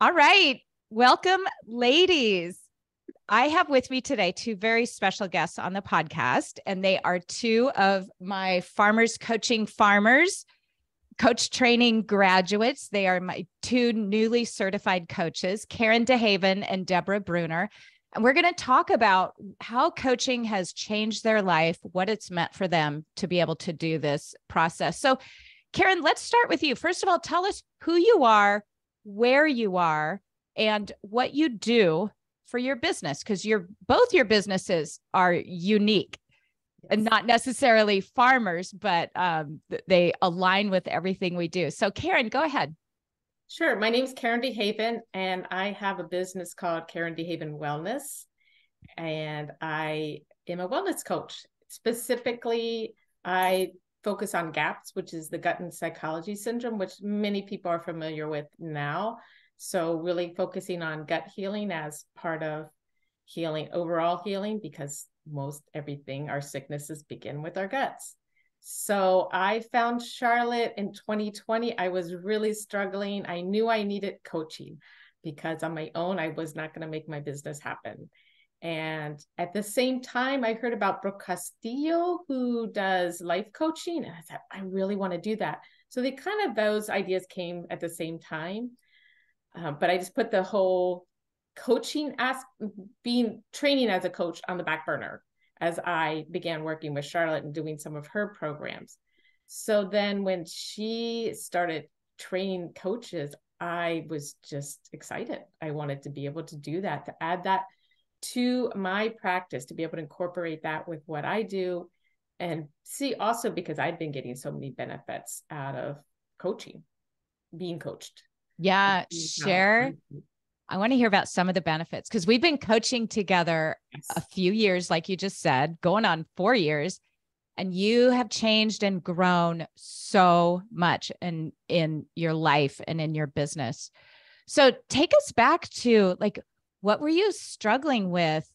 All right. Welcome, ladies. I have with me today two very special guests on the podcast, and they are two of my farmers coaching farmers, coach training graduates. They are my two newly certified coaches, Karen DeHaven and Deborah Bruner. And we're going to talk about how coaching has changed their life, what it's meant for them to be able to do this process. So, Karen, let's start with you. First of all, tell us who you are, where you are, and what you do for your business, because both your businesses are unique and not necessarily farmers, but they align with everything we do. So Karen, go ahead. Sure. My name is Karen DeHaven, and I have a business called Karen DeHaven Wellness, and I am a wellness coach. Specifically, I focus on GAPS, which is the gut and psychology syndrome, which many people are familiar with now. So really focusing on gut healing as part of healing, overall healing, because most everything, our sicknesses begin with our guts. So I found Charlotte in 2020. I was really struggling. I knew I needed coaching because on my own, I was not going to make my business happen. And at the same time, I heard about Brooke Castillo, who does life coaching. And I said, I really want to do that. So those ideas came at the same time. But I just put the whole coaching being training as a coach on the back burner as I began working with Charlotte and doing some of her programs. So then when she started training coaches, I was just excited. I wanted to be able to do that, to add that to my practice, to be able to incorporate that with what I do. And see, also because I've been getting so many benefits out of coaching, being coached. Yeah, share. I want to hear about some of the benefits because we've been coaching together a few years, like you just said, going on 4 years, and you have changed and grown so much in your life and in your business. So take us back to what were you struggling with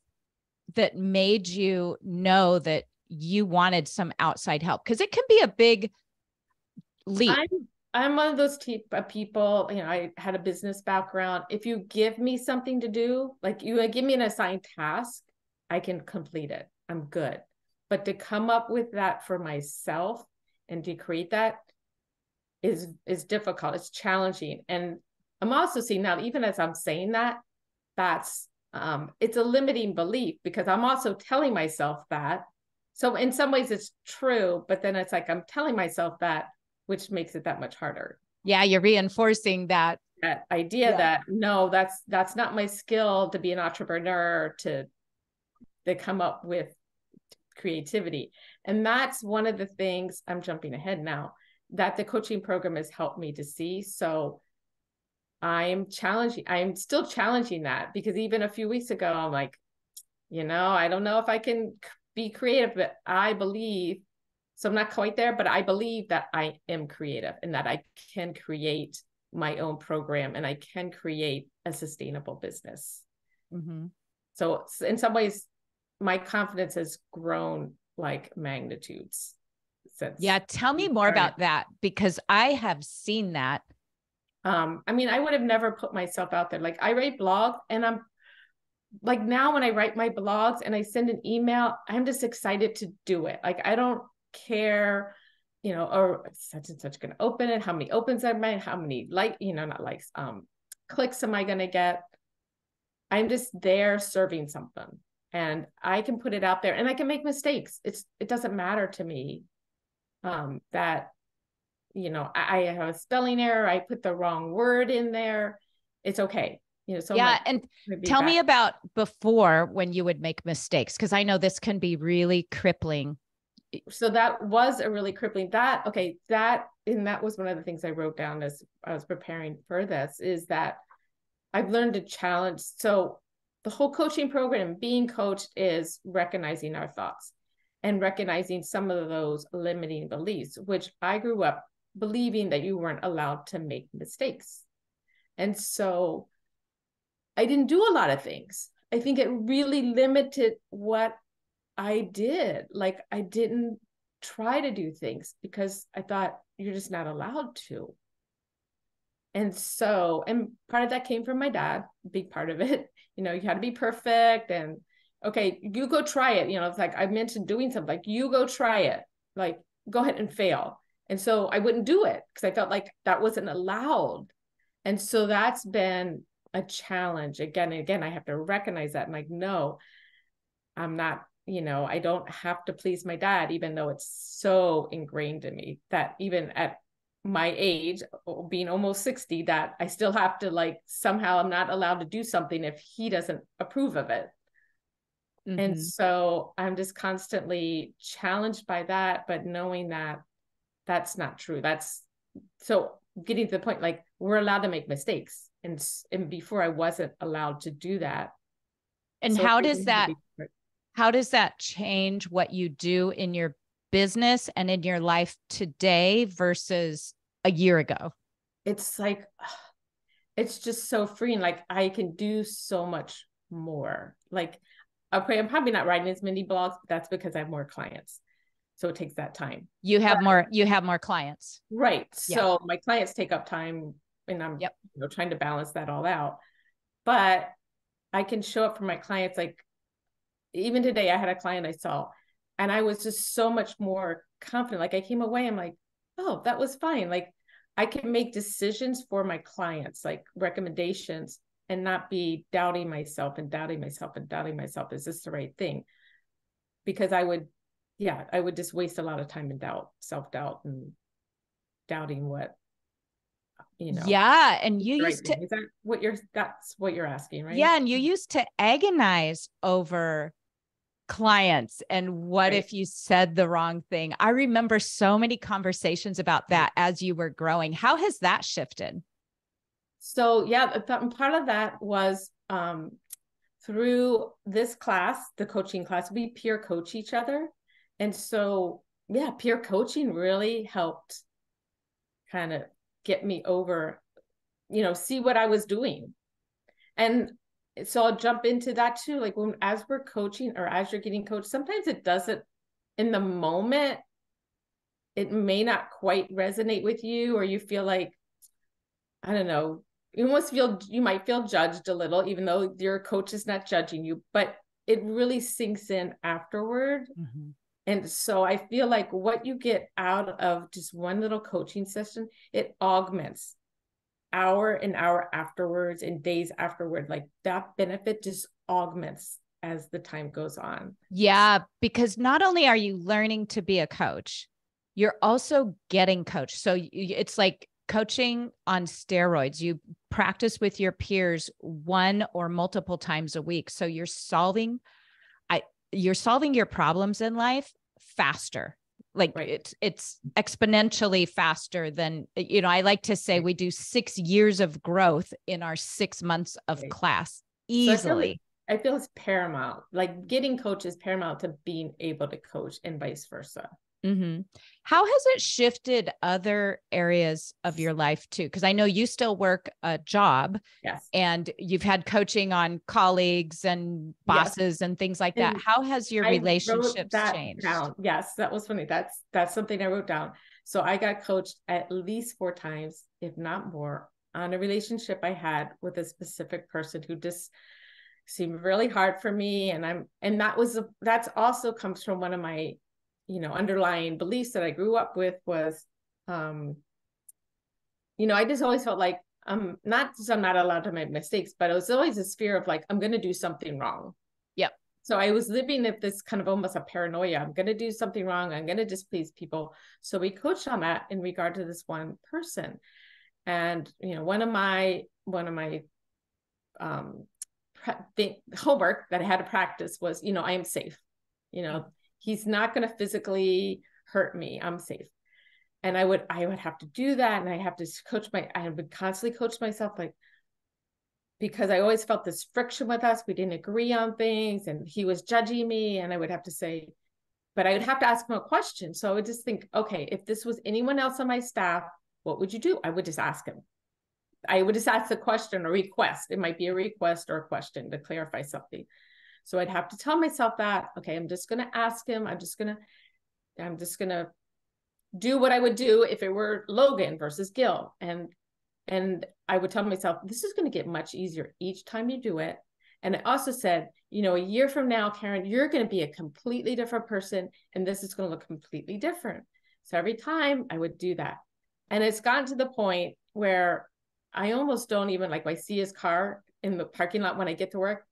that made you know that you wanted some outside help? Because it can be a big leap. I'm one of those people, I had a business background. If you give me something to do, like you give me an assigned task, I can complete it. I'm good. But to come up with that for myself and to create that is difficult. It's challenging. And I'm also seeing now, even as I'm saying that, that's it's a limiting belief because I'm also telling myself that. So in some ways it's true, but then it's like I'm telling myself that, which makes it that much harder. Yeah, you're reinforcing that idea that no, that's not my skill to be an entrepreneur, to come up with creativity. And that's one of the things, I'm jumping ahead now, that the coaching program has helped me to see. So I'm still challenging that, because even a few weeks ago, I'm like, I don't know if I can be creative, but I believe, so I'm not quite there, but I believe that I am creative and that I can create my own program and I can create a sustainable business. Mm-hmm. So in some ways, my confidence has grown like magnitudes since. Yeah, tell me more about that, because I have seen that. I would have never put myself out there. Like I write blogs, and I'm like, now when I write my blogs and I send an email, I'm just excited to do it. Like I don't care, or such and such going to open it, how many opens I might, how many clicks am I going to get? I'm just there serving something, and I can put it out there and I can make mistakes. It doesn't matter to me that, I have a spelling error. I put the wrong word in there. It's okay. So yeah. And tell me about before, when you would make mistakes, because I know this can be really crippling. So that was a really crippling that was one of the things I wrote down as I was preparing for this, is that I've learned to challenge. So the whole coaching program, being coached, is recognizing our thoughts and recognizing some of those limiting beliefs, which I grew up believing that you weren't allowed to make mistakes. And so I didn't do a lot of things. I think it really limited what I did. Like I didn't try to do things because I thought you're just not allowed to. And so, and part of that came from my dad, big part of it, you had to be perfect, and okay, you go try it. It's like, I mentioned doing something, like, you go try it, like, go ahead and fail. And so I wouldn't do it because I felt like that wasn't allowed. And so that's been a challenge again and again. I have to recognize that. I'm like, no, I'm not, I don't have to please my dad, even though it's so ingrained in me that even at my age, being almost 60, that I still have to, like, somehow I'm not allowed to do something if he doesn't approve of it. Mm-hmm. And so I'm just constantly challenged by that, but knowing that that's not true. So getting to the point, like, we're allowed to make mistakes. And before I wasn't allowed to do that. And so how does that change what you do in your business and in your life today versus a year ago? It's like, it's just so freeing. Like, I can do so much more. Like, okay, I'm probably not writing as many blogs, but that's because I have more clients. So it takes that time. You have more clients. Right. Yeah. So my clients take up time, and I'm trying to balance that all out. But I can show up for my clients. Like, even today, I had a client I saw, and I was just so much more confident. Like, I came away, I'm like, oh, that was fine. Like, I can make decisions for my clients, like recommendations, and not be doubting myself and doubting myself and doubting myself. Is this the right thing? Because I would just waste a lot of time in self-doubt, and doubting what, Yeah. And you used to, is that that's what you're asking, right? Yeah. And you used to agonize over clients and what if you said the wrong thing. I remember so many conversations about that as you were growing. How has that shifted? So part of that was through this class, the coaching class, we peer coach each other. And so, peer coaching really helped kind of get me over, see what I was doing. And so I'll jump into that too. Like, as we're coaching, or as you're getting coached, sometimes it doesn't, in the moment, it may not quite resonate with you, or you feel like, I don't know, you might feel judged a little, even though your coach is not judging you, but it really sinks in afterward. Mm-hmm. And so I feel like what you get out of just one little coaching session, it augments hour and hour afterwards and days afterward. Like, that benefit just augments as the time goes on. Yeah, because not only are you learning to be a coach, you're also getting coached. So it's like coaching on steroids. You practice with your peers one or multiple times a week. So you're solving your problems in life faster. Like, right. It's exponentially faster than, I like to say we do 6 years of growth in our 6 months of class easily. So I feel it's paramount. Like, getting coached is paramount to being able to coach, and vice versa. Mm-hmm. How has it shifted other areas of your life too? Because I know you still work a job. Yes. And you've had coaching on colleagues and bosses and things like that. How has your relationships changed? Down. Yes, that was funny. That's something I wrote down. So I got coached at least 4 times, if not more, on a relationship I had with a specific person who just seemed really hard for me. And that's also comes from one of my underlying beliefs that I grew up with was, I just always felt like I'm not allowed to make mistakes, but it was always this fear of, like, I'm going to do something wrong. Yep. So I was living at this kind of almost a paranoia. I'm going to do something wrong. I'm going to displease people. So we coached on that in regard to this one person. And, one of my homework that I had to practice was, I am safe. He's not going to physically hurt me. I'm safe. And I would have to do that. And I would constantly coach myself, like, because I always felt this friction with us. We didn't agree on things, and he was judging me. And I would have to say, but I would have to ask him a question. So I would just think, okay, if this was anyone else on my staff, what would you do? I would just ask him. I would just ask the question or request. It might be a request or a question to clarify something. So I'd have to tell myself that, okay, I'm just going to ask him. I'm just going to do what I would do if it were Logan versus Gil. And And I would tell myself, this is going to get much easier each time you do it. And I also said, a year from now, Karen, you're going to be a completely different person, and this is going to look completely different. So every time I would do that. And it's gotten to the point where I almost don't even, like, I see his car in the parking lot when I get to work.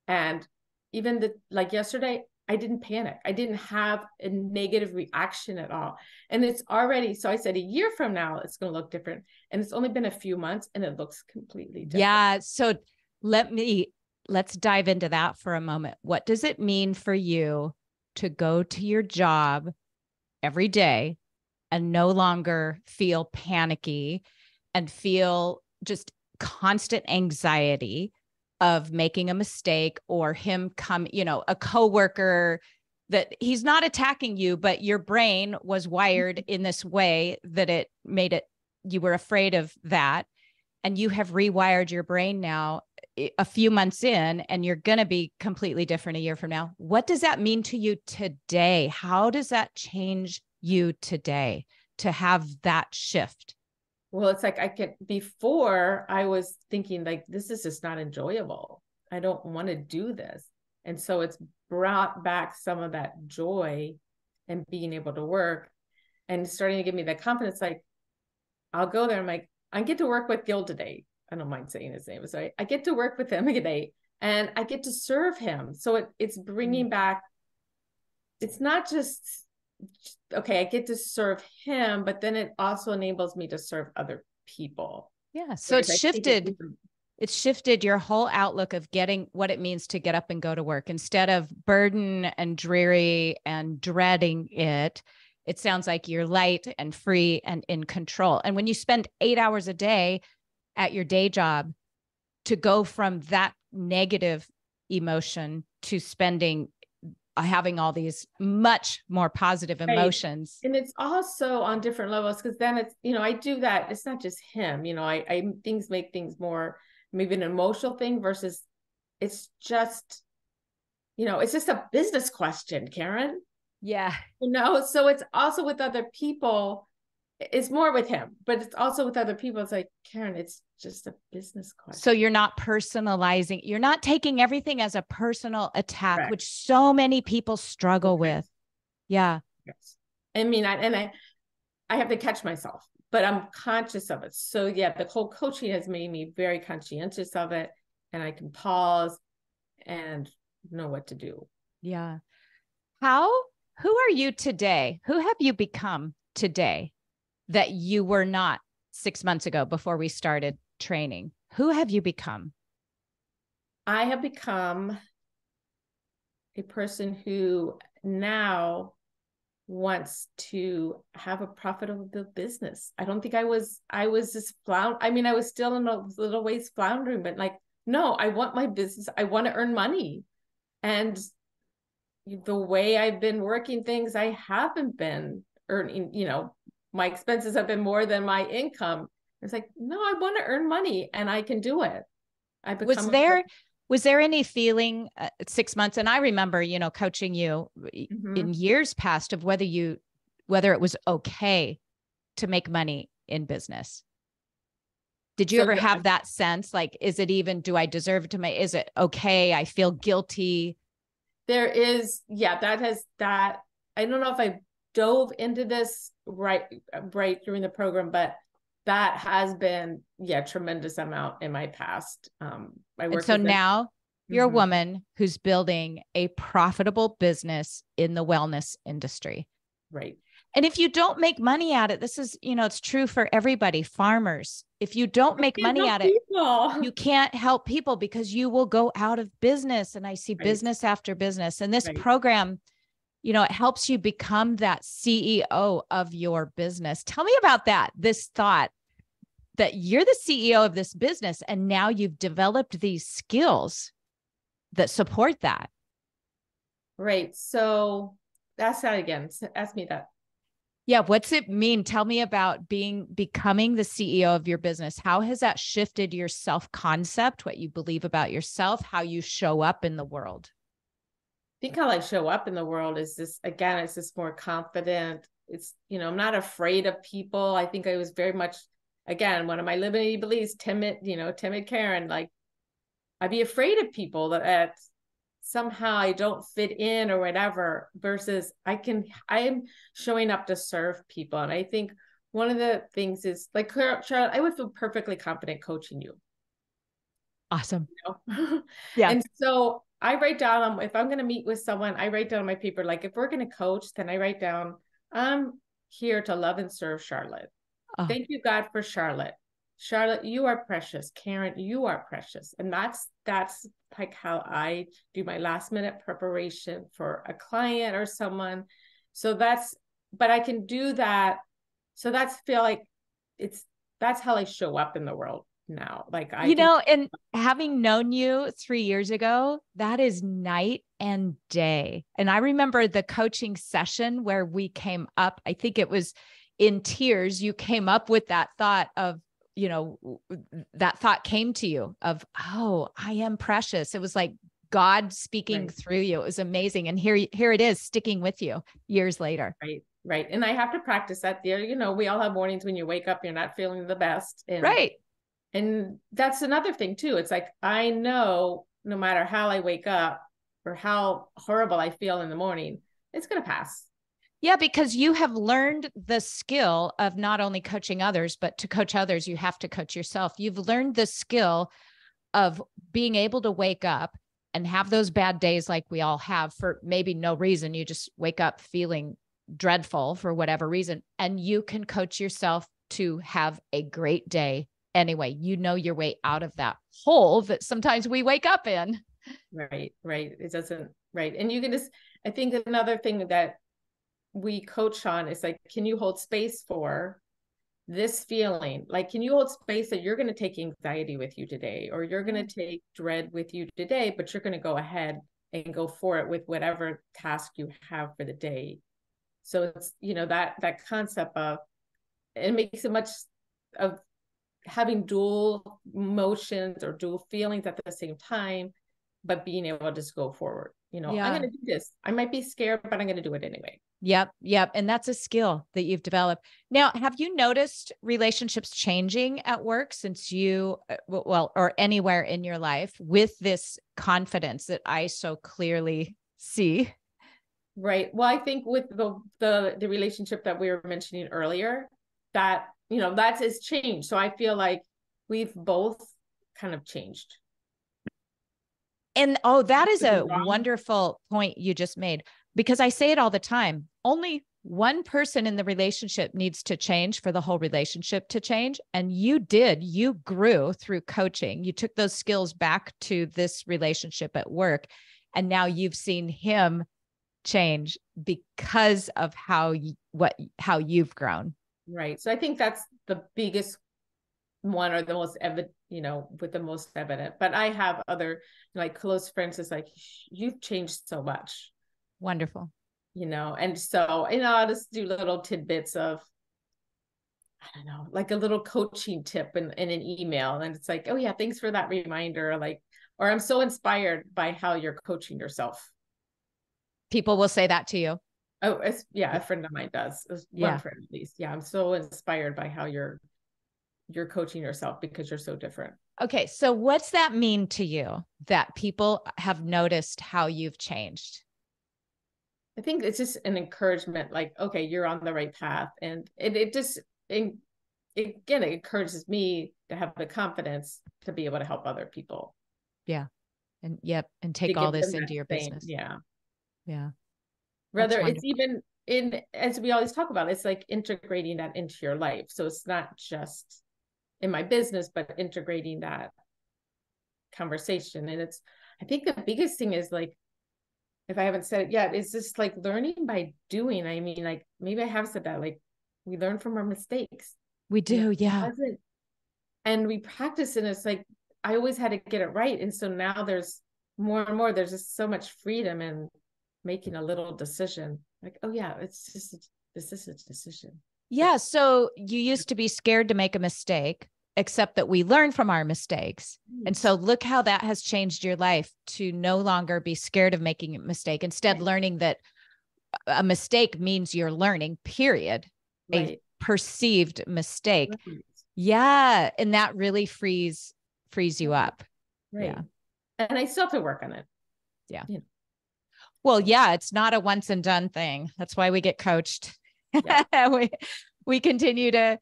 And even like yesterday, I didn't panic. I didn't have a negative reaction at all. And it's already, so I said, a year from now, it's going to look different. And it's only been a few months and it looks completely different. Yeah. So let's dive into that for a moment. What does it mean for you to go to your job every day and no longer feel panicky and feel just constant anxiety of making a mistake, or him a coworker that he's not attacking you, but your brain was wired in this way that it made it, you were afraid of that. And you have rewired your brain now a few months in, and you're going to be completely different a year from now. What does that mean to you today? How does that change you today to have that shift? Well, it's like before I was thinking, like, this is just not enjoyable. I don't want to do this. And so it's brought back some of that joy and being able to work and starting to give me that confidence. Like, I'll go there. I'm like, I get to work with Gil today. I don't mind saying his name. So I get to work with him today and I get to serve him. So it's bringing back, it's not just, okay, I get to serve him, but then it also enables me to serve other people. Yeah. So it's shifted your whole outlook of getting what it means to get up and go to work. Instead of burden and dreary and dreading it, it sounds like you're light and free and in control. And when you spend 8 hours a day at your day job, to go from that negative emotion to having all these much more positive emotions. Right. And it's also on different levels, because then it's, I do that. It's not just him, I things make things more maybe an emotional thing versus it's just, it's just a business question, Karen. Yeah. So it's also with other people. It's more with him, but it's also with other people. It's like, Karen, it's just a business question. So you're not personalizing. You're not taking everything as a personal attack, Correct. Which so many people struggle with. Yeah. Yes. I mean, I have to catch myself, but I'm conscious of it. So yeah, the whole coaching has made me very conscientious of it, and I can pause and know what to do. Yeah. Who are you today? Who have you become today that you were not 6 months ago before we started training? Who have you become? I have become a person who now wants to have a profitable business. I don't think I was just I was still in a little ways floundering, but like, no, I want my business. I want to earn money. And the way I've been working things, I haven't been earning, my expenses have been more than my income. It's like, no, I want to earn money and I can do it. Was there any feeling 6 months? And I remember, coaching you in years past of whether it was okay to make money in business. Did you ever have that sense? Like, do I deserve to make, is it okay? I feel guilty. There is, that. I don't know if I dove into this right during the program, but that has been, tremendous amount in my past. And so now you're a woman who's building a profitable business in the wellness industry. Right. And if you don't make money at it, this is, it's true for everybody, farmers. If you don't make money at it, you can't help people because you will go out of business. And I see business after business. And this program, it helps you become that CEO of your business. Tell me about that. This thought that you're the CEO of this business and now you've developed these skills that support that. Right. So ask that again. Ask me that. Yeah. What's it mean? Tell me about becoming the CEO of your business. How has that shifted your self-concept, what you believe about yourself, how you show up in the world? I think how I show up in the world is it's just more confident. It's, I'm not afraid of people. I think I was very much again, one of my limiting beliefs, timid Karen, like I'd be afraid of people that somehow I don't fit in or whatever, versus I'm showing up to serve people. And I think one of the things is like, Charlotte, I would feel perfectly confident coaching you. Awesome. You know? Yeah. And so I write down, if I'm going to meet with someone, I write down on my paper, like if we're going to coach, then I write down, I'm here to love and serve Charlotte. Oh. Thank you, God, for Charlotte. Charlotte, you are precious. Karen, you are precious. And that's like how I do my last minute preparation for a client or someone. So but I can do that. So feel like that's how I show up in the world now. Like and having known you 3 years ago, that is night and day. And I remember the coaching session where we came up, I think it was in tears, you came up with that thought of, that thought came to you of, oh, I am precious. It was like God speaking through you. It was amazing. And here it is sticking with you years later. Right. And I have to practice that there. We all have mornings when you wake up, you're not feeling the best. Right. And that's another thing too. It's like, I know no matter how I wake up or how horrible I feel in the morning, it's going to pass. Yeah, because you have learned the skill of not only coaching others, but to coach others, you have to coach yourself. You've learned the skill of being able to wake up and have those bad days like we all have for maybe no reason. You just wake up feeling dreadful for whatever reason. And you can coach yourself to have a great day anyway. You know your way out of that hole that sometimes we wake up in. Right. It doesn't, right. And you can I think another thing that we coach on is like, can you hold space for this feeling? Like, can you hold space that you're going to take anxiety with you today, or you're going to take dread with you today, but you're going to go ahead and go for it with whatever task you have for the day. So it's, that concept of, it makes it much of having dual emotions or dual feelings at the same time, but being able to just go forward. I'm going to do this. I might be scared, but I'm going to do it anyway. Yep. And that's a skill that you've developed. Now, have you noticed relationships changing at work since or anywhere in your life with this confidence that I so clearly see? Right. Well, I think with the relationship that we were mentioning earlier, that, that has changed. So I feel like we've both kind of changed. And that is a wonderful point you just made, because I say it all the time. Only one person in the relationship needs to change for the whole relationship to change. And you grew through coaching. You took those skills back to this relationship at work. And now you've seen him change because of how you've grown. Right. So I think that's the biggest one, or the most evident, with the most evident. But I have other like close friends. It's like, you've changed so much. Wonderful. And so, I'll just do little tidbits of, I don't know, like a little coaching tip in an email. And it's like, oh yeah, thanks for that reminder. Like, or I'm so inspired by how you're coaching yourself. People will say that to you. Oh, a friend of mine does. One friend at least. Yeah. I'm so inspired by how you're coaching yourself, because you're so different. Okay. So what's that mean to you, that people have noticed how you've changed? I think it's just an encouragement, like, okay, you're on the right path. And it encourages me to have the confidence to be able to help other people. Yeah. And take all this into your business. Yeah. That's Rather, it's even as we always talk about, it's like integrating that into your life. So it's not just in my business, but integrating that conversation. And I think the biggest thing is, like, if I haven't said it yet, it's just like learning by doing. I mean, like, maybe I have said that, like, we learn from our mistakes. We do. Yeah. And we practice, and it's like, I always had to get it right. And so now there's more and more, there's just so much freedom in making a little decision. Like, oh yeah, this is a decision. Yeah. So you used to be scared to make a mistake, except that we learn from our mistakes. And so look how that has changed your life, to no longer be scared of making a mistake. Instead, learning that a mistake means you're learning, period. Right. A perceived mistake. Right. Yeah. And that really frees you up. Right. Yeah. And I still have to work on it. Yeah. You know. Well, yeah, it's not a once and done thing. That's why we get coached. Yeah. we continue to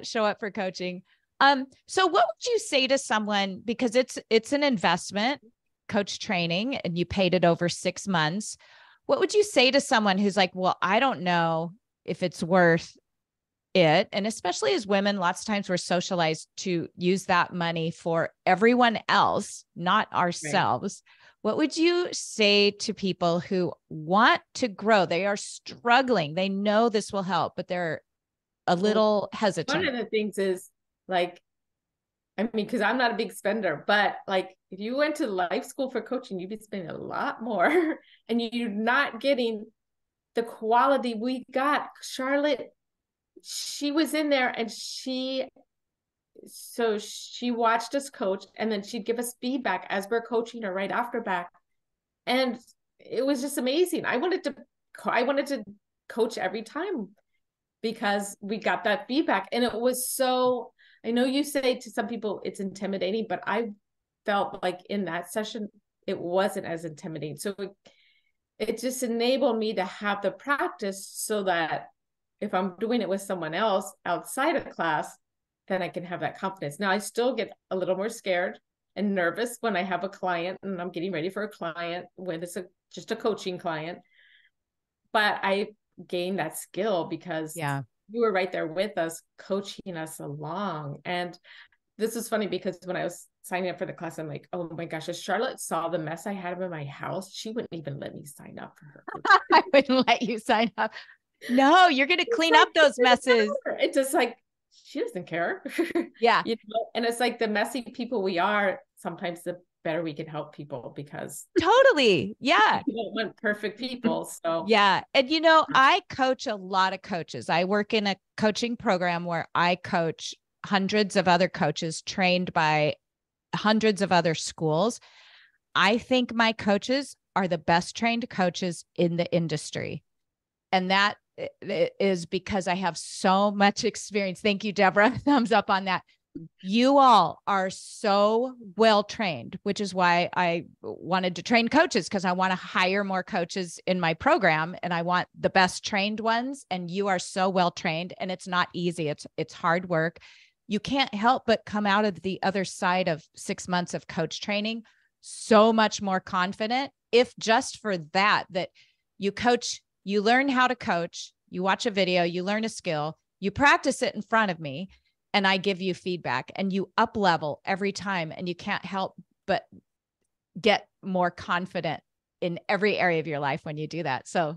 show up for coaching. So what would you say to someone, because it's an investment, coach training, and you paid it over 6 months. What would you say to someone who's like, well, I don't know if it's worth it? And especially as women, lots of times we're socialized to use that money for everyone else, not ourselves. Right. What would you say to people who want to grow? They are struggling. They know this will help, but they're a little hesitant. One of the things is like, I mean, because I'm not a big spender, but like if you went to life school for coaching, you'd be spending a lot more and you're not getting the quality we got. Charlotte, she was in there and she watched us coach and then she'd give us feedback as we're coaching her right after back. And it was just amazing. I wanted to coach every time because we got that feedback. And it was so, I know you say to some people it's intimidating, but I felt like in that session, it wasn't as intimidating. So it just enabled me to have the practice so that if I'm doing it with someone else outside of class, then I can have that confidence. Now I still get a little more scared and nervous when I have a client and I'm getting ready for a client when it's just a coaching client. But I gained that skill because you were right there with us, coaching us along. And this is funny because when I was signing up for the class, I'm like, oh my gosh, if Charlotte saw the mess I had in my house, she wouldn't even let me sign up for her. I wouldn't let you sign up. No, you're going to clean up those messes. It's just like, she doesn't care. Yeah. You know? And it's like the messy people we are, sometimes the better we can help people because totally. Yeah. We don't want perfect people. So yeah. And you know, I coach a lot of coaches. I work in a coaching program where I coach hundreds of other coaches trained by hundreds of other schools. I think my coaches are the best trained coaches in the industry. And that is because I have so much experience. Thank you, Deborah. Thumbs up on that. You all are so well trained, which is why I wanted to train coaches, because I want to hire more coaches in my program and I want the best trained ones. And you are so well trained, and it's not easy. It's hard work. You can't help but come out of the other side of 6 months of coach training so much more confident, if just for that you coach, you learn how to coach, you watch a video, you learn a skill, you practice it in front of me, and I give you feedback, and you up level every time, and you can't help but get more confident in every area of your life when you do that. So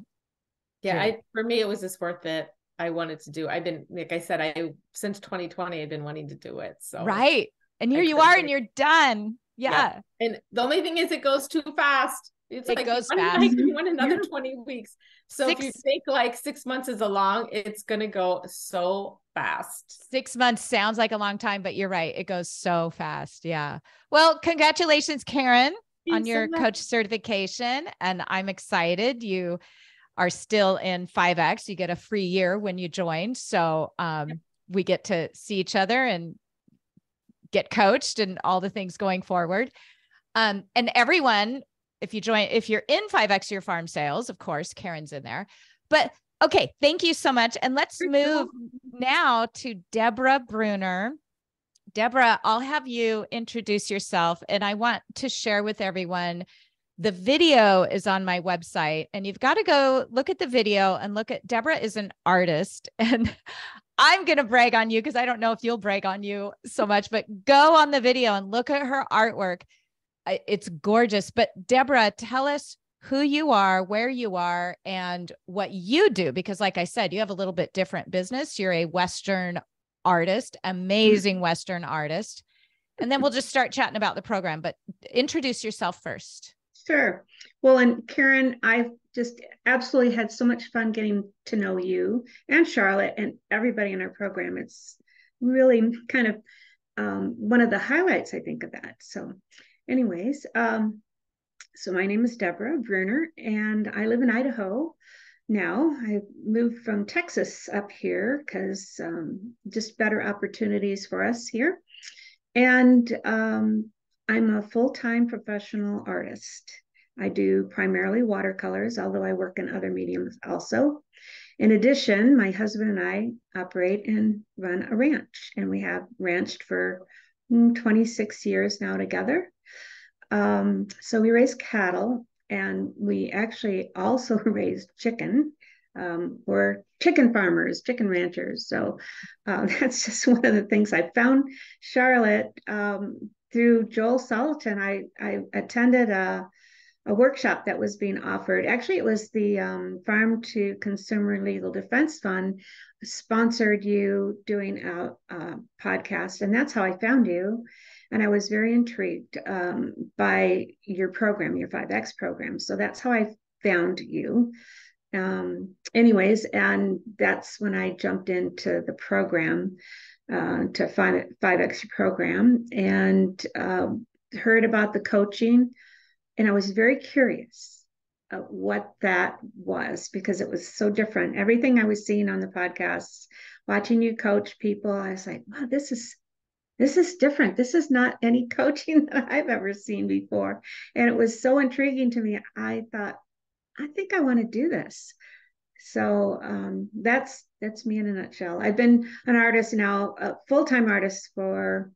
yeah, for me, it was just worth it. I wanted to do, I've been, like I said, since 2020, I've been wanting to do it. So right. And here you are and you're done. Yeah. And the only thing is it goes too fast. It like goes fast. You want another 20 weeks. So if you think like 6 months is a long, it's going to go so fast. 6 months sounds like a long time, but you're right. It goes so fast. Yeah. Well, congratulations, Karen, on your coach certification. And I'm excited. You are still in 5X. You get a free year when you join. So we get to see each other and get coached and all the things going forward. And everyone, if you're in 5X Your Farm Sales, of course, Karen's in there. But okay, thank you so much. And let's move now to Deborah Bruner. Deborah, I'll have you introduce yourself. And I want to share with everyone, the video is on my website, and you've got to go look at the video and look at, Deborah is an artist, and I'm going to brag on you because I don't know if you'll brag on you so much, but go on the video and look at her artwork. It's gorgeous. But Deborah, tell us who you are, where you are, and what you do. Because like I said, you have a little bit different business. You're a Western artist, amazing Western artist. And then we'll just start chatting about the program, but introduce yourself first. Sure. Well, and Karen, I've just absolutely had so much fun getting to know you and Charlotte and everybody in our program. It's really kind of one of the highlights, I think, of that. So anyways, so my name is Deborah Bruner, and I live in Idaho, now. I moved from Texas up here because just better opportunities for us here. And I'm a full-time professional artist. I do primarily watercolors, although I work in other mediums also. In addition, my husband and I operate and run a ranch, and we have ranched for 26 years now together. So we raise cattle, and we actually also raise chicken. We're chicken farmers, chicken ranchers. So that's just one of the things I found. Charlotte, through Joel Salatin, I attended a workshop that was being offered. Actually, it was the Farm to Consumer Legal Defense Fund sponsored you doing a podcast, and that's how I found you. And I was very intrigued by your program, your 5X program. So that's how I found you. Anyways, and that's when I jumped into the program, to 5X program, and heard about the coaching. And I was very curious what that was, because it was so different. Everything I was seeing on the podcasts, watching you coach people, I was like, wow, this is different. This is not any coaching that I've ever seen before. And it was so intriguing to me. I thought, I think I want to do this. So that's me in a nutshell. I've been an artist now, a full-time artist for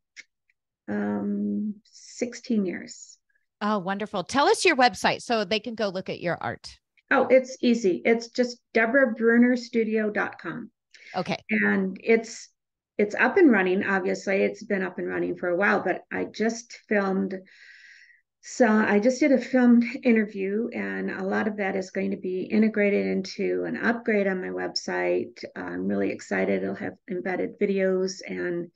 16 years. Oh, wonderful. Tell us your website so they can go look at your art. Oh, it's easy. It's just DeborahBrunerStudio.com. Okay. And it's up and running. Obviously, it's been up and running for a while, but I just filmed. So I just did a filmed interview, and a lot of that is going to be integrated into an upgrade on my website. I'm really excited. It'll have embedded videos and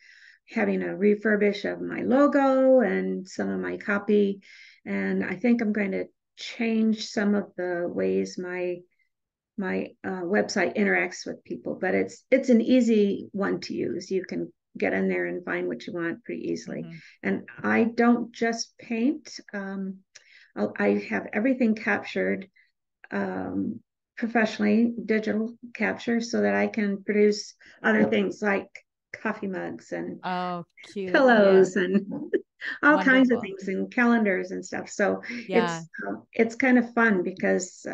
having a refurbish of my logo and some of my copy. And I think I'm going to change some of the ways my website interacts with people, but it's an easy one to use. You can get in there and find what you want pretty easily. Mm-hmm. And I don't just paint. I have everything captured professionally, digital capture, so that I can produce other things like coffee mugs and pillows and all Wonderful. Kinds of things, and calendars and stuff. So it's kind of fun because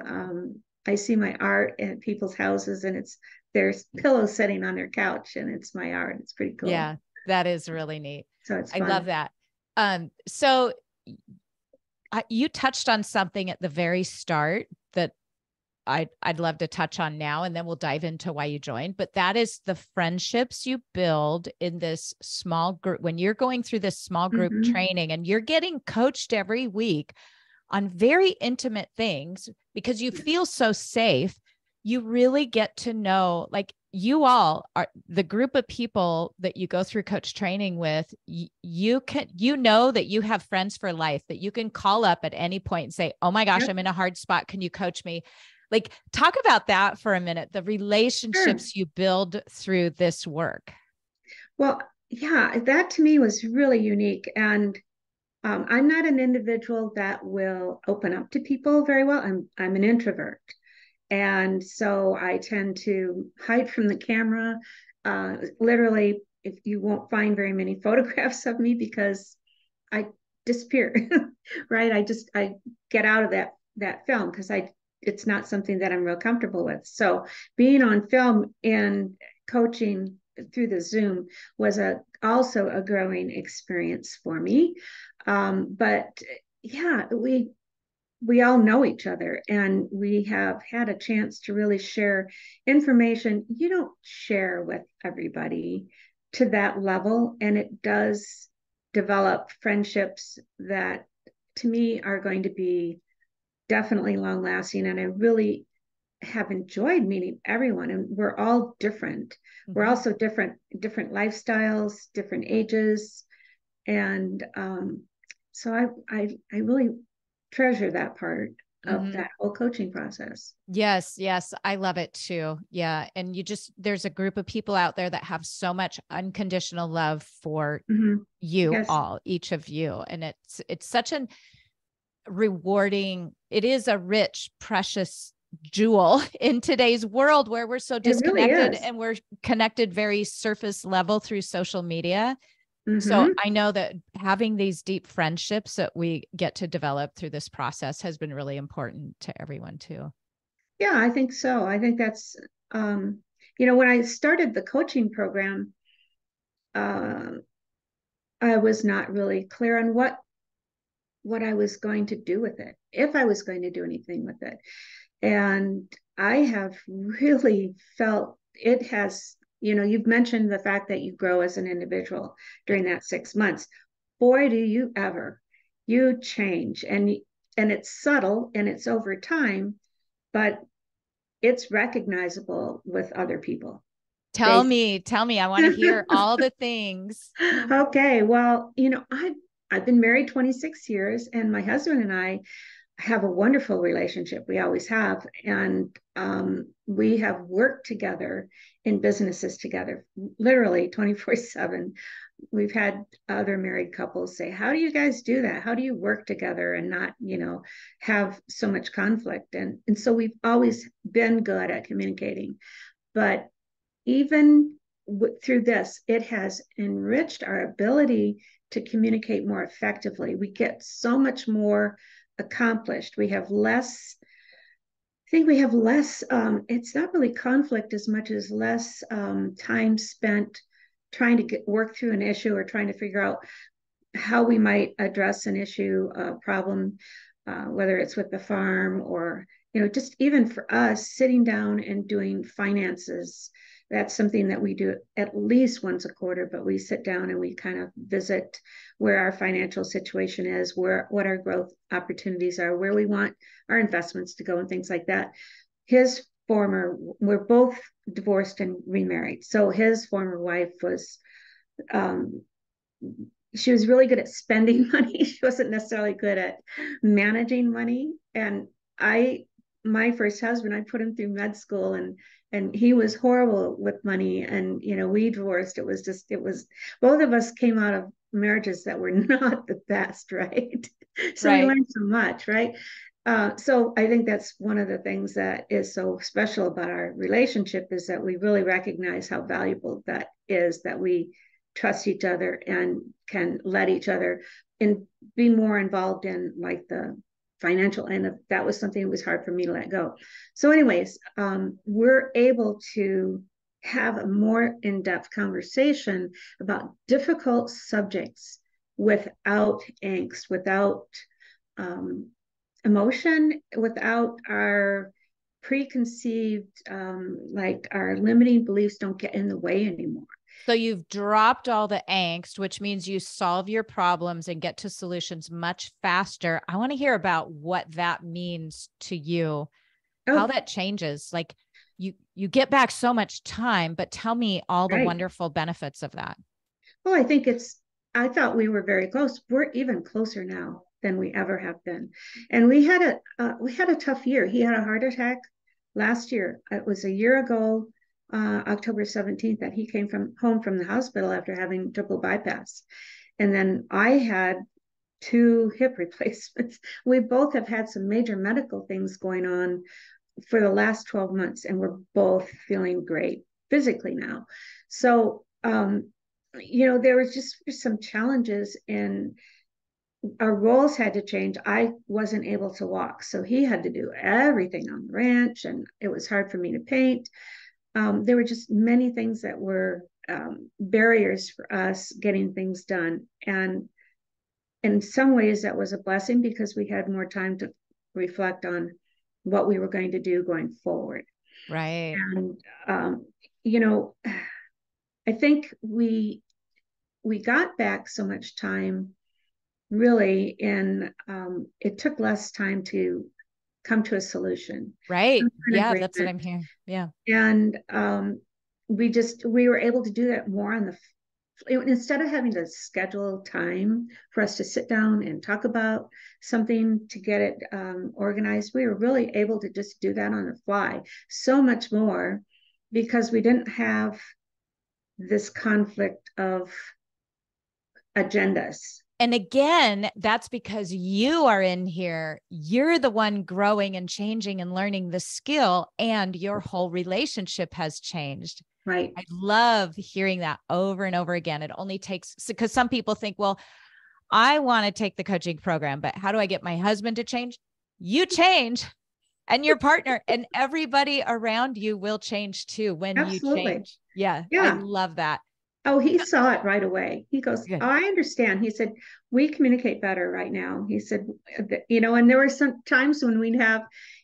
I see my art at people's houses, and there's pillows sitting on their couch, and it's my art. It's pretty cool. Yeah, that is really neat. So it's fun. I love that. So you touched on something at the very start that I'd love to touch on now, and then we'll dive into why you joined. But that is the friendships you build in this small group. When you're going through this small group mm-hmm. training, and you're getting coached every week on very intimate things because you feel so safe, you really get to know, like, you all are the group of people that you go through coach training with. You know that you have friends for life that you can call up at any point and say, oh my gosh, yep. I'm in a hard spot. Can you coach me? Like, talk about that for a minute, the relationships you build through this work. Well, yeah, that to me was really unique. And I'm not an individual that will open up to people very well. I'm an introvert. And so I tend to hide from the camera. Literally, if you won't find very many photographs of me because I disappear, right? I get out of that film because it's not something that I'm real comfortable with. So being on film and coaching through the Zoom was also a growing experience for me. But yeah, we all know each other, and we have had a chance to really share information you don't share with everybody to that level. And it does develop friendships that to me are going to be definitely long lasting. And I really have enjoyed meeting everyone, and we're all different. Mm-hmm. We're also different lifestyles, different ages. And so I really treasure that part of mm-hmm. that whole coaching process. Yes. I love it too. Yeah. And there's a group of people out there that have so much unconditional love for mm-hmm. you yes. all, each of you. And it's such an rewarding, it is a rich, precious jewel in today's world where we're so disconnected, really is. and we're connected very surface level through social media. So Mm-hmm. I know that having these deep friendships that we get to develop through this process has been really important to everyone too. Yeah, I think so. I think that's, when I started the coaching program, uh, I was not really clear on what I was going to do with it, if I was going to do anything with it. And I have really felt it has, you've mentioned the fact that you grow as an individual during that 6 months. Boy, do you ever, you change, and it's subtle and it's over time, but it's recognizable with other people. Tell me, I want to hear all the things. Okay, well, I've been married 26 years, and my husband and I have a wonderful relationship. We always have. And we have worked together in businesses together, literally 24/7. We've had other married couples say, how do you guys do that? How do you work together and not, have so much conflict? And so we've always been good at communicating. But even through this, it has enriched our ability to communicate more effectively. We get so much more accomplished. We have less, I think we have less, it's not really conflict as much as less time spent trying to work through an issue or trying to figure out how we might address an issue, problem, whether it's with the farm or, just even for us sitting down and doing finances. That's something that we do at least once a quarter, but we sit down and we kind of visit where our financial situation is, what our growth opportunities are, where we want our investments to go and things like that. We're both divorced and remarried. So his former wife was, she was really good at spending money. She wasn't necessarily good at managing money. And my first husband, I put him through med school, and he was horrible with money. And, we divorced. It was both of us came out of marriages that were not the best, right? So we learned so much, right? So I think that's one of the things that is so special about our relationship, is that we really recognize how valuable that is, that we trust each other and can let each other and be more involved in like the financial end of that. Was something that was hard for me to let go. So anyways, we're able to have a more in-depth conversation about difficult subjects without angst, without emotion, without our preconceived, like our limiting beliefs don't get in the way anymore. So you've dropped all the angst, which means you solve your problems and get to solutions much faster. I want to hear about what that means to you, how that changes. Like you get back so much time, but tell me all the wonderful benefits of that. Well, I thought we were very close. We're even closer now than we ever have been. And we had a tough year. He had a heart attack last year. It was a year ago, October 17th, that he came home from the hospital after having triple bypass. And then I had 2 hip replacements. We both have had some major medical things going on for the last 12 months, and we're both feeling great physically now. So, there was just some challenges, and our roles had to change. I wasn't able to walk, so he had to do everything on the ranch, and it was hard for me to paint. There were just many things that were barriers for us getting things done. And in some ways that was a blessing, because we had more time to reflect on what we were going to do going forward. Right. And, I think we got back so much time, really, and it took less time to come to a solution. Right. Yeah, that's what I'm hearing. Yeah. And we were able to do that more on the, instead of having to schedule time for us to sit down and talk about something to get it organized. We were really able to just do that on the fly, so much more, because we didn't have this conflict of agendas. And again, that's because you are in here. You're the one growing and changing and learning the skill, and your whole relationship has changed. Right. I love hearing that over and over again. It only takes, because some people think, well, I want to take the coaching program, but how do I get my husband to change? You change, and your partner and everybody around you will change too when Absolutely. you change. Yeah. I Yeah. love that. Oh, he saw it right away. He goes, Good. oh, I understand. He said, we communicate better right now. He said, you know, and there were some times when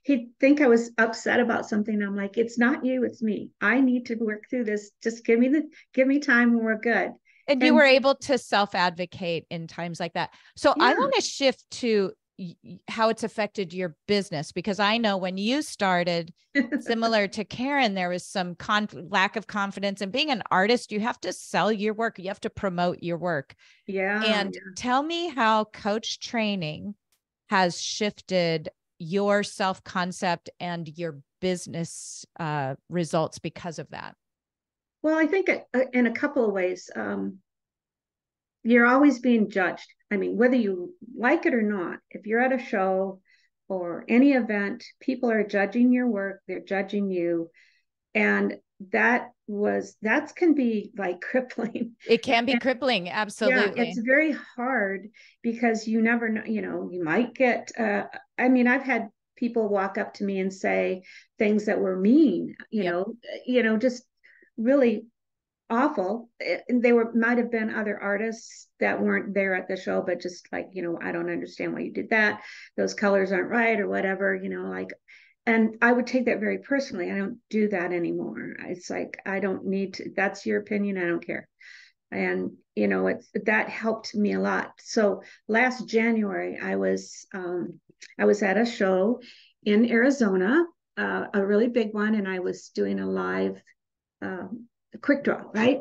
he'd think I was upset about something. I'm like, it's not you, it's me. I need to work through this. Just give me time when we're good. And you And were able to self-advocate in times like that. So yeah. I want to shift to how it's affected your business, because I know when you started, similar to Karen, there was some lack of confidence. And being an artist, you have to sell your work. You have to promote your work. Yeah. And Yeah. tell me how coach training has shifted your self-concept and your business results because of that. Well, I think in a couple of ways, you're always being judged. I mean, whether you like it or not, if you're at a show or any event, people are judging your work, they're judging you. And that can be like crippling. It can be And crippling. yeah, Absolutely. it's very hard because you never know, you know, you might get, I mean, I've had people walk up to me and say things that were mean, Yep. just really awful. And might have been other artists that weren't there at the show, but just like, I don't understand why you did that. Those colors aren't right or whatever, like, and I would take that very personally. I don't do that anymore. It's like, I don't need to, that's your opinion. I don't care. And, that helped me a lot. So last January, I was at a show in Arizona, a really big one. And I was doing a live, quick draw, right?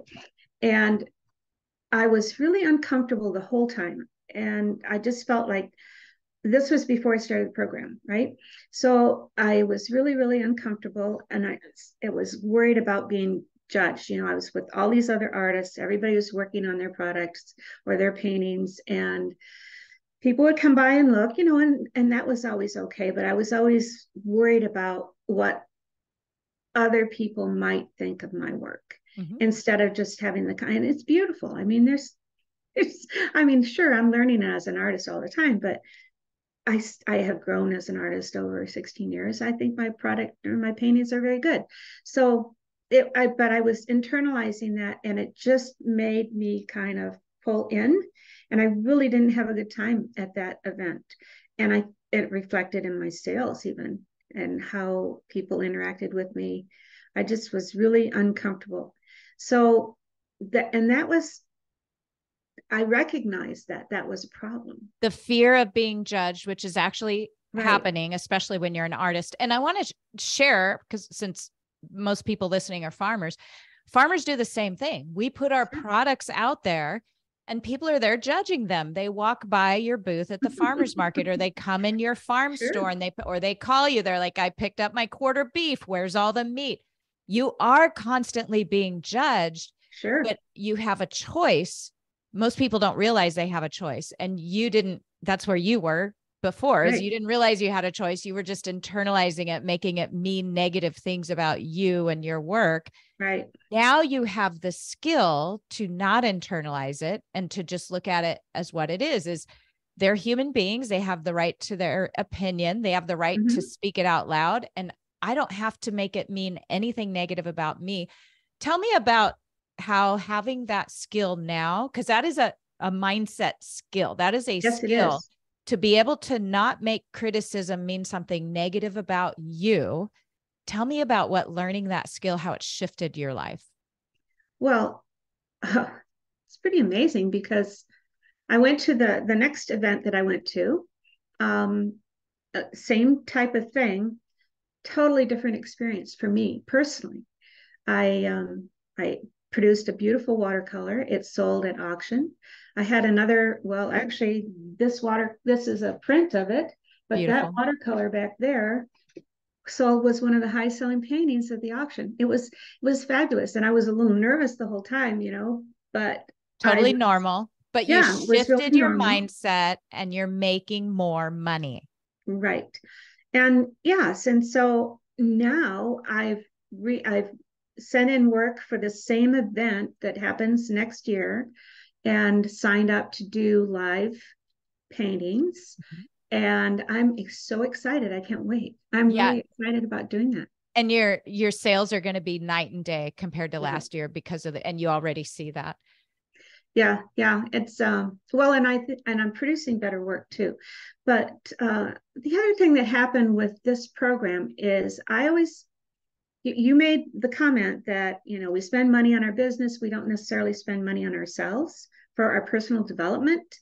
And I was really uncomfortable the whole time. And I just felt like this was before I started the program, right? So I was really, really uncomfortable. And I was worried about being judged. I was with all these other artists. Everybody was working on their products or their paintings. And people would come by and look, and that was always okay. But I was always worried about what other people might think of my work, instead of just having the kind. It's beautiful. I mean, sure, I'm learning as an artist all the time, but I have grown as an artist over 16 years. I think my product or my paintings are very good. So but I was internalizing that, and it just made me kind of pull in, and I really didn't have a good time at that event. And it reflected in my sales even, and how people interacted with me. I just was really uncomfortable. So I recognized that was a problem. The fear of being judged, which is actually Right. happening, especially when you're an artist. And I want to share, because since most people listening are farmers do the same thing. We put our products out there, and people are there judging them. They walk by your booth at the farmer's market, or they come in your farm Sure. store and they call you. They're like, I picked up my quarter beef. Where's all the meat? You are constantly being judged. Sure. But you have a choice. Most people don't realize they have a choice, and you didn't. That's where you were before, is Right. you didn't realize you had a choice. You were just internalizing it, making it mean negative things about you and your work. Right. Now you have the skill to not internalize it and to just look at it as what it is they're human beings. They have the right to their opinion. They have the right to speak it out loud. And I don't have to make it mean anything negative about me. Tell me about how having that skill now, because that is a mindset skill. That is a skill to be able to not make criticism mean something negative about you. Tell me about what learning that skill, how it shifted your life. Well, it's pretty amazing, because I went to the next event that I went to, same type of thing, totally different experience for me personally. I produced a beautiful watercolor. It sold at auction. I had actually this is a print of it, but Beautiful. that watercolor back there was one of the high selling paintings at the auction. It was fabulous. And I was a little nervous the whole time, but totally normal. But you Yeah, it was really shifted your normal. mindset and you're making more money. Right. And yes, and so now I've sent in work for the same event that happens next year and signed up to do live paintings. Mhm. And I'm so excited. I can't wait. I'm Yeah. really excited about doing that. And your sales are going to be night and day compared to Yeah. last year because of and you already see that. Yeah, yeah. It's well, and I'm producing better work too. But the other thing that happened with this program is you made the comment that, we spend money on our business, we don't necessarily spend money on ourselves for our personal development.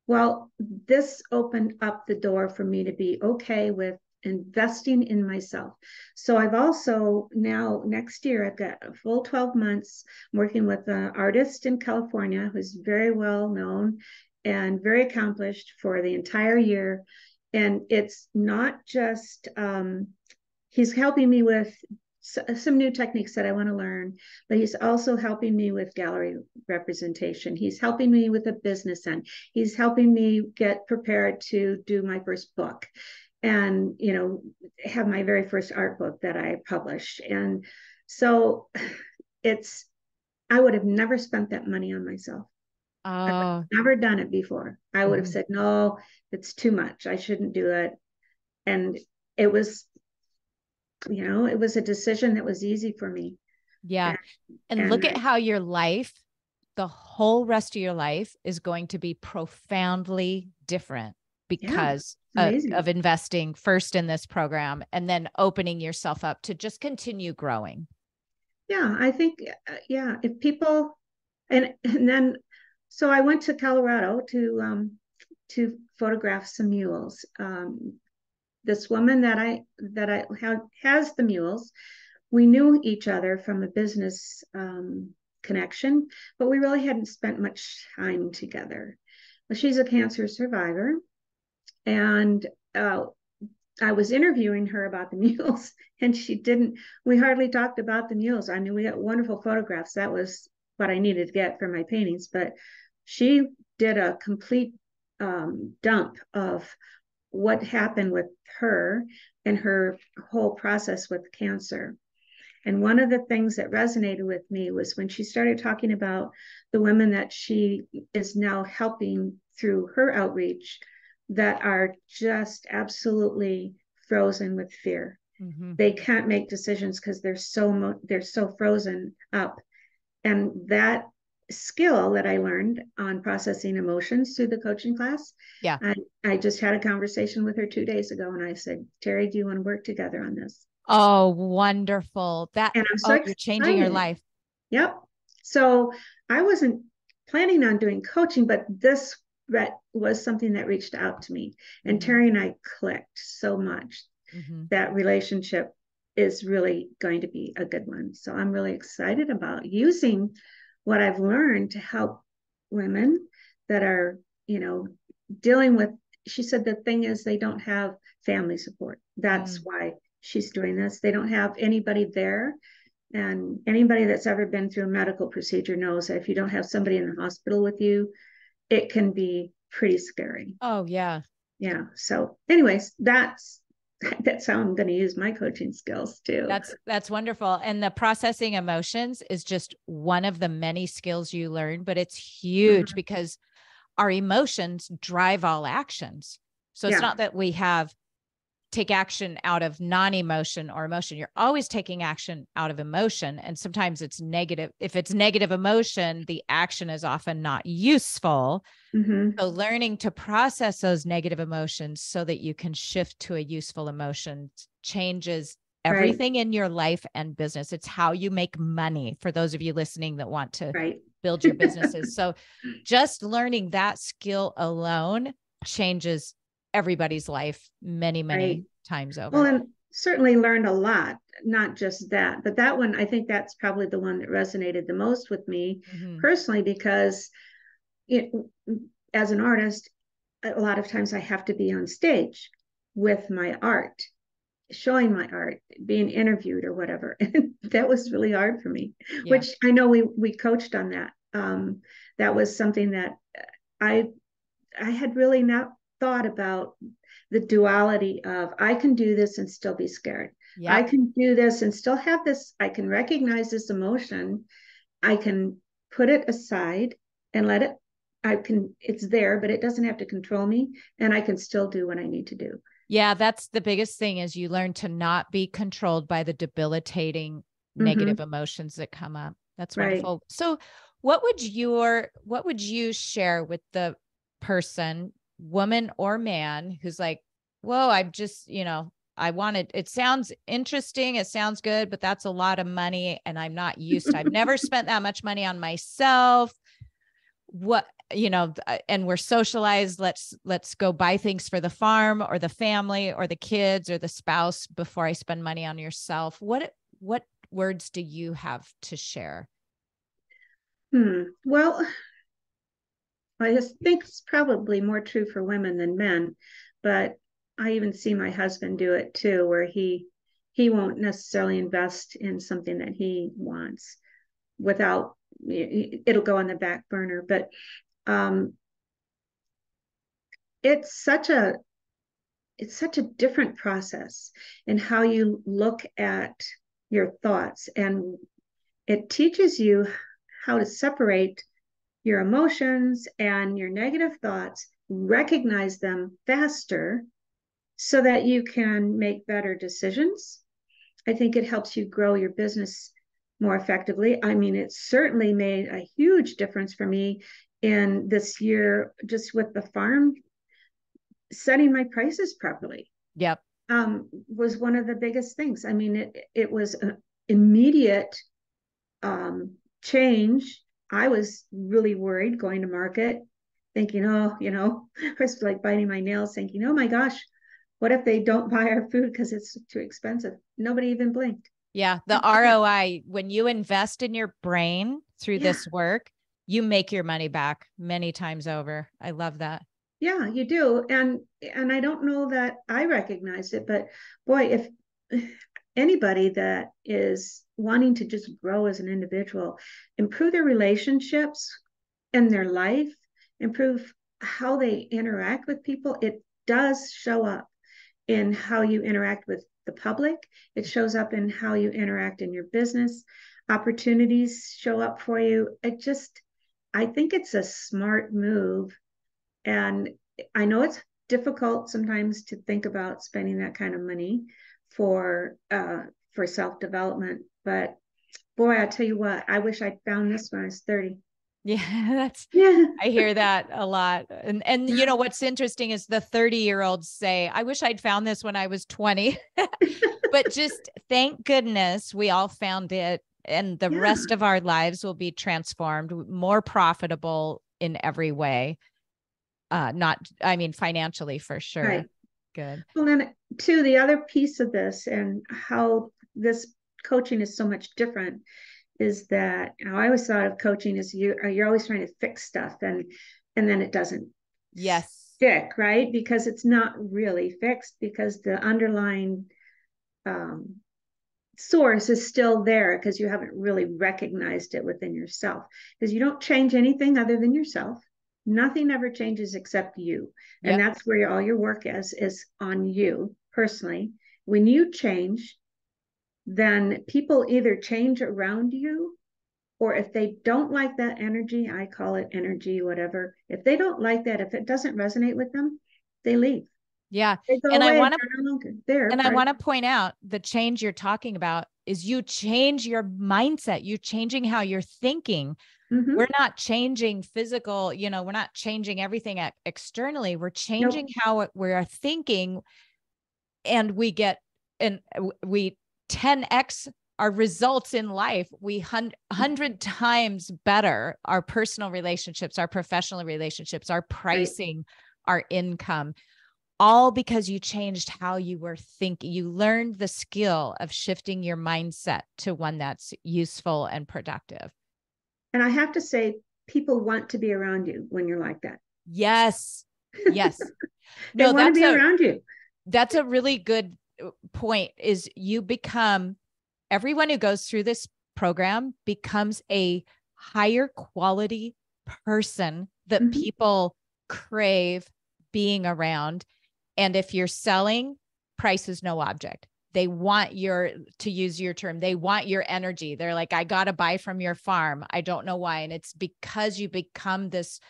Well, this opened up the door for me to be okay with investing in myself. So I've also now, next year, I've got a full 12 months working with an artist in California who's very well known and very accomplished for the entire year. And it's not just, he's helping me with some new techniques that I want to learn, but he's also helping me with gallery representation. He's helping me with the business end. He's helping me get prepared to do my first book and, have my very first art book that I published. And so I would have never spent that money on myself. I've never done it before. I would have said, no, it's too much. I shouldn't do it. And it was it was a decision that was easy for me. Yeah. And And look at how your life, the whole rest of your life is going to be profoundly different because of investing first in this program and then opening yourself up to just continue growing. Yeah, I think, if people, and then, so I went to Colorado to photograph some mules. This woman that I has the mules, we knew each other from a business connection, but we really hadn't spent much time together. Well, she's a cancer survivor, and I was interviewing her about the mules, and we hardly talked about the mules. I mean, we got wonderful photographs. That was what I needed to get for my paintings, but she did a complete dump of what happened with her and her whole process with cancer. And one of the things that resonated with me was when she started talking about the women that she is now helping through her outreach that are just absolutely frozen with fear. Mm-hmm. They can't make decisions because they're so frozen up. And that skill that I learned on processing emotions through the coaching class. Yeah. I just had a conversation with her 2 days ago and I said, Terry, do you want to work together on this? Oh, wonderful. And I'm so excited. You're changing your life. Yep. So I wasn't planning on doing coaching, but this was something that reached out to me. And Terry and I clicked so much. That relationship is really going to be a good one. So I'm really excited about using what I've learned to help women that are, dealing with, she said the thing is they don't have family support. That's why she's doing this. They don't have anybody there. And anybody that's ever been through a medical procedure knows that if you don't have somebody in the hospital with you, it can be pretty scary. Oh, yeah. Yeah. So anyways, that's how I'm going to use my coaching skills too. That's wonderful. And the processing emotions is just one of the many skills you learn, but it's huge because our emotions drive all actions. So it's not that we take action out of non-emotion or emotion. You're always taking action out of emotion. And sometimes it's negative. If it's negative emotion, the action is often not useful. So learning to process those negative emotions so that you can shift to a useful emotion changes everything in your life and business. It's how you make money for those of you listening that want to build your businesses. So just learning that skill alone changes everybody's life many times over. Well, and certainly learned a lot, not just that, but that one, I think that's probably the one that resonated the most with me personally, because as an artist, a lot of times I have to be on stage with my art, showing my art, being interviewed or whatever. And that was really hard for me, which I know we coached on that. that was something that I had really not thought about, the duality of I can do this and still be scared. Yep. I can do this and still have this. I can recognize this emotion. I can put it aside and let it, it's there, but it doesn't have to control me. And I can still do what I need to do. Yeah, that's the biggest thing, is you learn to not be controlled by the debilitating negative emotions that come up. That's wonderful. Right. So what would you share with the person, woman or man, who's like, whoa, I'm just, it sounds interesting. It sounds good, but that's a lot of money and I'm not used to, I've never spent that much money on myself. And we're socialized. Let's go buy things for the farm or the family or the kids or the spouse before I spend money on yourself. What words do you have to share? Well, I just think it's probably more true for women than men, but I even see my husband do it too, where he won't necessarily invest in something that he wants without, it'll go on the back burner. But it's such a different process in how you look at your thoughts, and it teaches you how to separate your emotions and your negative thoughts, recognize them faster so that you can make better decisions. I think it helps you grow your business more effectively. I mean, it certainly made a huge difference for me in this year, just with the farm, setting my prices properly. Yep. Was one of the biggest things. I mean, it was an immediate change. I was really worried going to market, thinking, I was like biting my nails, thinking, oh my gosh, what if they don't buy our food because it's too expensive? Nobody even blinked. Yeah. The ROI, when you invest in your brain through this work, you make your money back many times over. I love that. Yeah, you do. And I don't know that I recognize it, but boy, if anybody that is wanting to just grow as an individual, improve their relationships in their life, improve how they interact with people, it does show up in how you interact with the public. It shows up in how you interact in your business. Opportunities show up for you. I think it's a smart move. And I know it's difficult sometimes to think about spending that kind of money for self-development, but boy, I tell you what, I wish I'd found this when I was 30. Yeah, I hear that a lot. And what's interesting is the 30-year-olds say, I wish I'd found this when I was 20, but just thank goodness we all found it. And the rest of our lives will be transformed, more profitable in every way. Financially for sure. Right. Good. Well, then too, the other piece of this and how this coaching is so much different is that I always thought of coaching as you're always trying to fix stuff and then it doesn't stick, right? Because it's not really fixed, because the underlying source is still there, because you haven't really recognized it within yourself, because you don't change anything other than yourself. Nothing ever changes except you. Yep. And that's where all your work is on you personally. When you change, then people either change around you, or if they don't like that energy, I call it energy, whatever. If they don't like that, if it doesn't resonate with them, they leave. Yeah. And I want to point out the change you're talking about is you change your mindset. You're changing how you're thinking. Mm-hmm. We're not changing physical, we're not changing everything externally. We're changing how we're thinking, and we 10x our results in life. We 100 times better our personal relationships, our professional relationships, our pricing, our income, all because you changed how you were thinking. You learned the skill of shifting your mindset to one that's useful and productive. And I have to say, people want to be around you when you're like that. Yes. Yes. They want to be around you. That's a really good point, is everyone who goes through this program becomes a higher quality person that people crave being around. And if you're selling, price is no object. They want to use your term, they want your energy. They're like, I got to buy from your farm. I don't know why. And it's because you become this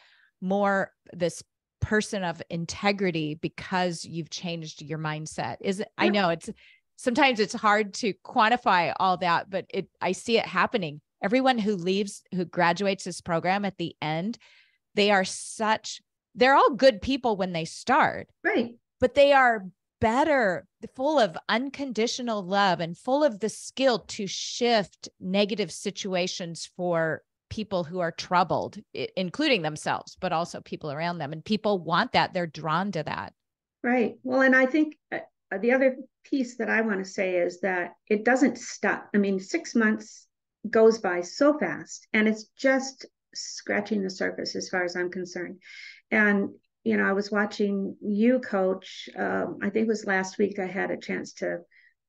person of integrity because you've changed your mindset. I know sometimes it's hard to quantify all that, but I see it happening. Everyone who graduates this program at the end, they're all good people when they start, right? But they are better, full of unconditional love and full of the skill to shift negative situations for people who are troubled, including themselves, but also people around them. And people want that. They're drawn to that. Right. Well, and I think the other piece that I want to say is that it doesn't stop. I mean, 6 months goes by so fast, and it's just scratching the surface as far as I'm concerned. And I was watching you coach. I think it was last week. I had a chance to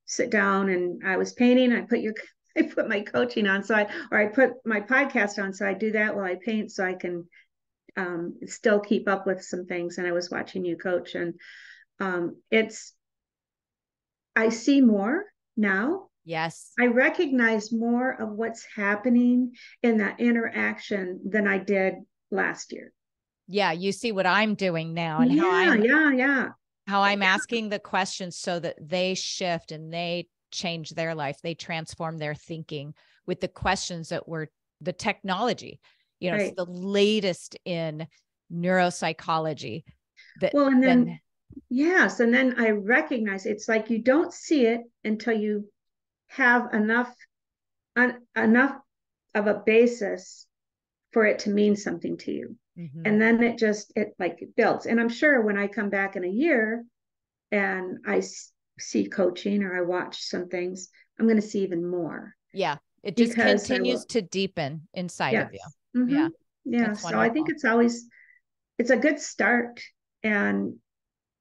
sit down and I was painting. I put my coaching on, I put my podcast on. So I do that while I paint, so I can still keep up with some things. And I was watching you coach, and I see more now. Yes. I recognize more of what's happening in that interaction than I did last year. Yeah. You see what I'm doing now and how I'm asking the questions so that they shift and they change their life. They transform their thinking with the questions that were the technology, right. It's the latest in neuropsychology. Yes. And then I recognize it's like, you don't see it until you have enough of a basis for it to mean something to you. And then it builds. And I'm sure when I come back in a year and I see coaching or I watch some things, I'm going to see even more. Yeah. It just continues to deepen inside of you. Yeah. Yeah. So I think it's a good start. And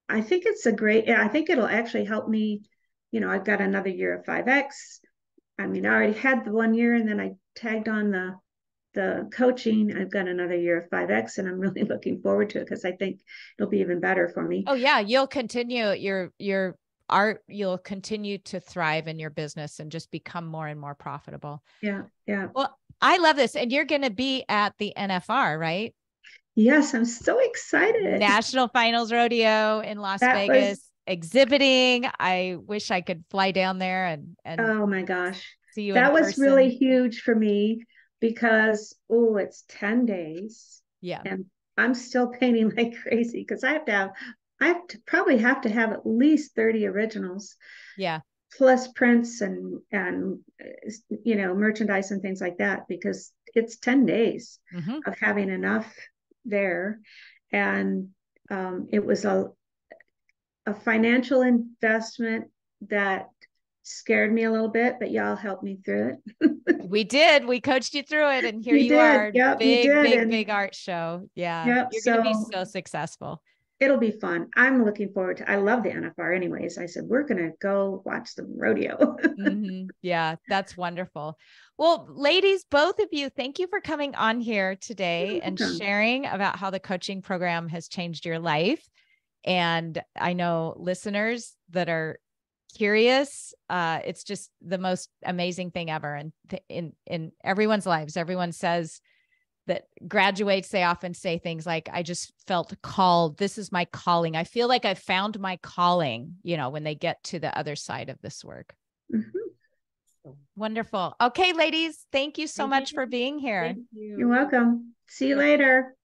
I think I think it'll actually help me. I've got another year of 5X. I mean, I already had the 1 year, and then I tagged on the coaching. I've got another year of 5X, and I'm really looking forward to it because I think it'll be even better for me. Oh yeah. You'll continue your art. You'll continue to thrive in your business and just become more and more profitable. Yeah. Yeah. Well, I love this. And you're going to be at the NFR, right? Yes. I'm so excited. National Finals Rodeo in Las Vegas. Exhibiting. I wish I could fly down there and oh my gosh, see you. That was really huge for me because it's 10 days. Yeah. And I'm still painting like crazy because I probably have to have at least 30 originals. Yeah. Plus prints and merchandise and things like that, because it's 10 days of having enough there. And it was a financial investment that scared me a little bit, but y'all helped me through it. We did. We coached you through it, and here you are. Yep, big art show. Yeah. Yep, you're going to be so successful. It'll be fun. I'm looking forward to. I love the NFR anyways. I said we're going to go watch the rodeo. Yeah, that's wonderful. Well, ladies, both of you, thank you for coming on here today and sharing about how the coaching program has changed your life. And I know listeners that are curious, it's just the most amazing thing ever. And in everyone's lives, everyone says that graduates, they often say things like, I just felt called. This is my calling. I feel like I found my calling, when they get to the other side of this work. Wonderful. Okay, ladies, thank you so much for being here. Thank you. You're welcome. See you later.